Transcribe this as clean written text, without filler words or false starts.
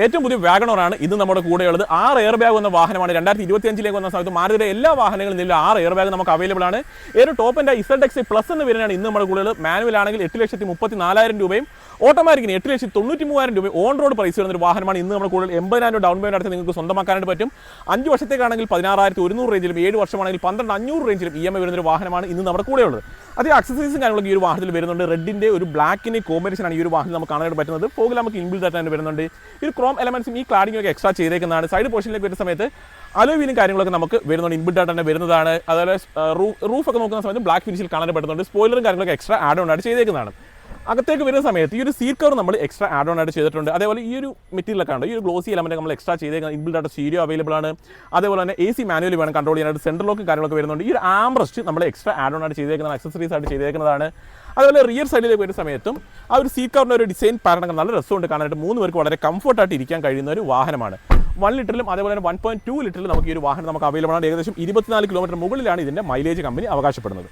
ഏറ്റവും പുതിയ വാഗണറാണ് ഇന്ന് നമ്മുടെ കൂടെയുള്ളത്. 6 എയർ ബാഗ് വന്ന വാഹനമാണ്. 2025 വന്ന സമയത്ത് മാരുതിയുടെ എല്ലാ വാഹനങ്ങളും നില 6 എയർ ബാഗ് നമുക്ക് അവൈലബിൾ ആണ്. ഒരു ടോപ്പ് എൻ്റെ ZX പ്ലസ് എന്ന് വരുന്നതാണ് ഇന്ന് നമ്മുടെ കൂടെയുള്ളത്. മാനുവൽ ആണെങ്കിൽ 8,34,000 രൂപയും ഓട്ടോമാറ്റിക്കിന് 8,93,000 രൂപയും ഓൺ റോഡ് പ്രൈസ് വരുന്ന ഒരു വാഹനമാണ് ഇന്ന് നമ്മുടെ കൂടുതൽ. 80,000 ഡൗൺ പേയ്മെന്റ് നടത്തി നിങ്ങൾക്ക് സ്വന്തമാക്കാനായിട്ട് പറ്റും. 5 വർഷത്തേക്കാണെങ്കിൽ 16,100 റേഞ്ചിലും 7 വർഷമാണെങ്കിൽ 12,500 റേഞ്ചിലും EMI വരുന്നൊരു വാഹനമാണ് ഇന്ന് നമ്മുടെ കൂടെയുള്ളത്. അതേ അക്സസറീസും കാര്യങ്ങളൊക്കെ ഈ ഒരു വാഹനത്തിൽ വരുന്നുണ്ട്. റെഡിൻ്റെ ഒരു ബ്ലാക്കിൻ്റെ കോമ്പിനേഷനാണ് ഈ ഒരു വാഹനം നമുക്ക് കാണാനായിട്ട് പറ്റുന്നത്. ഫോഗിൽ നമുക്ക് ഇൻബിൽഡ് ആയിട്ട് വരുന്നുണ്ട്. ഈ ഒരു ക്രോം എലമെന്റ്സും ഈ ക്ലാഡിംഗ് ഒക്കെ എക്സ്ട്രാ ചെയ്തേക്കുന്നതാണ്. സൈഡ് പോർഷനിലേക്ക് വരുന്ന സമയത്ത് അലോയ് കാര്യങ്ങളൊക്കെ നമുക്ക് വരുന്നുണ്ട്, ഇൻബിൽഡ് ആയിട്ട് തന്നെ വരുന്നതാണ്. അതുപോലെ റൂഫൊക്കെ നോക്കുന്ന സമയത്ത് ബ്ലാക്ക് ഫിനിഷിൽ കാണാൻ പറ്റുന്നുണ്ട്. സ്പോയിലറും കാര്യങ്ങളൊക്കെ എക്സ്ട്രാ ആഡ് ഓൺ ആയിട്ട് ചെയ്തേക്കുന്നതാണ്. അകത്തേക്ക് വരുന്ന സമയത്ത് ഈ ഒരു സീറ്റ് കവർ നമ്മൾ എക്സ്ട്രാ ആഡ് ഓൺ ആയിട്ട് ചെയ്തിട്ടുണ്ട്. അതേപോലെ ഈ ഒരു മെറ്റീരിയലൊക്കെ ഉണ്ട്. ഈ ഒരു ഗ്ലോസി എലമെന്റ് നമ്മൾ എക്സ്ട്രാ ചെയ്തേക്കുന്നത്. ഇൻബിൽഡ് ആയിട്ട് സ്റ്റീരിയോ അവൈലബിൾ ആണ്. അതേപോലെ തന്നെ AC മാനുവലി വേണം കൺട്രോൾ ചെയ്യാനായിട്ട്. സെൻട്രൽ ലോക്കും കാര്യങ്ങളൊക്കെ വരുന്നുണ്ട്. ഈ ഒരു ആംബ്രസ്റ്റ് നമ്മൾ എക്സ്ട്രാ ആഡ് ഓൺ ആയിട്ട് ചെയ്തേക്കുന്നതാണ്, അക്സസറീസ് ആയിട്ട് ചെയ്തേക്കുന്നതാണ്. അതുപോലെ റിയർ സൈഡിലേക്ക് വരുന്ന സമയത്തും ആ ഒരു സീറ്റ് കവറിൻ്റെ ഒരു ഡിസൈൻ പാറ്റേൺ നല്ല രസമുണ്ട് കാണാനായിട്ട്. 3 പേർക്ക് വളരെ കംഫർട്ടായിട്ട് ഇരിക്കാൻ കഴിയുന്ന ഒരു വാഹനമാണ്. 1 ലിറ്ററിലും അതേപോലെ തന്നെ 1.2 ലിറ്ററിലും നമുക്ക് ഈ ഒരു വാഹനം നമുക്ക് അവൈലബിൾ ആണ്. ഏകദേശം 24 കിലോമീറ്റർ മുകളിലാണ് ഇതിൻ്റെ മൈലേജ് കമ്പനി അവകാശപ്പെടുന്നത്.